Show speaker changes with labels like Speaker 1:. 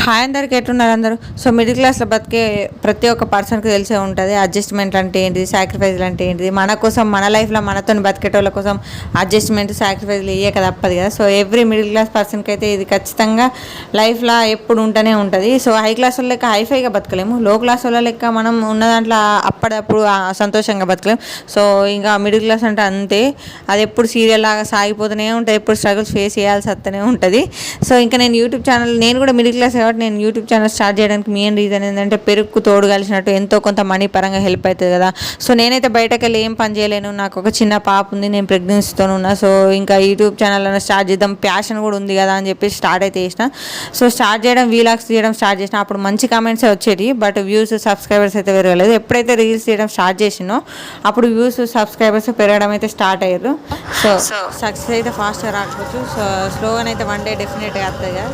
Speaker 1: Hi అందరికి ఎట్లున్నారు అందరూ. సో మిడిల్ క్లాస్లో బతికే ప్రతి ఒక్క పర్సన్కి తెలిసే ఉంటుంది అడ్జస్ట్మెంట్ అంటే ఏంటిది, సాక్రిఫైజ్లు అంటే ఏంటిది. మన కోసం మన లైఫ్లో మనతో బతికేటోళ్ళ కోసం అడ్జస్ట్మెంట్ సాక్రిఫైజ్లు ఇయ్యక తప్పదు కదా. సో ఎవ్రీ మిడిల్ క్లాస్ పర్సన్కి అయితే ఇది ఖచ్చితంగా లైఫ్లో ఎప్పుడు ఉంటూనే ఉంటుంది. సో హై క్లాస్ వాళ్ళ లెక్క హైఫైగా బతకలేము, లో క్లాస్ వాళ్ళ లెక్క మనం ఉన్న దాంట్లో అప్పుడప్పుడు సంతోషంగా బతకలేము. సో ఇంకా మిడిల్ క్లాస్ అంటే అంతే, అది ఎప్పుడు సీరియల్ లాగా సాగిపోతూనే ఉంటుంది, ఎప్పుడు స్ట్రగుల్స్ ఫేస్ చేయాల్సి వస్తూనే ఉంటుంది. సో ఇంకా నేను యూట్యూబ్ ఛానల్, నేను కూడా మిడిల్ క్లాస్ కాబట్టి నేను యూట్యూబ్ ఛానల్ స్టార్ట్ చేయడానికి మెయిన్ రీజన్ ఏంటంటే పెరుగు తోడు కలిసినట్టు ఎంతో కొంత మనీ పరంగా హెల్ప్ అవుతుంది కదా. సో నేనైతే బయటకు వెళ్ళి ఏం పని చేయలేను, నాకు ఒక చిన్న పాప ఉంది, నేను ప్రెగ్నెన్సీతో ఉన్నా. సో ఇంకా యూట్యూబ్ ఛానల్ అయినా స్టార్ట్ చేద్దాం, ప్యాషన్ కూడా ఉంది కదా అని చెప్పి స్టార్ట్ అయితే చేసిన. సో స్టార్ట్ చేయడం, వీలాగ్స్ తీయడం స్టార్ట్ చేసిన. అప్పుడు మంచి కామెంట్సే వచ్చేది, బట్ వ్యూస్ సబ్స్క్రైబర్స్ అయితే పెరగలేదు. ఎప్పుడైతే రీల్స్ చేయడం స్టార్ట్ చేసినో అప్పుడు వ్యూస్ సబ్స్క్రైబర్స్ పెరగడం అయితే స్టార్ట్ అయ్యారు. సో సక్సెస్ అయితే ఫాస్ట్గా రాకపోవచ్చు, సో స్లోగానైతే వన్ డే డెఫినెట్గా వస్తుంది కదా.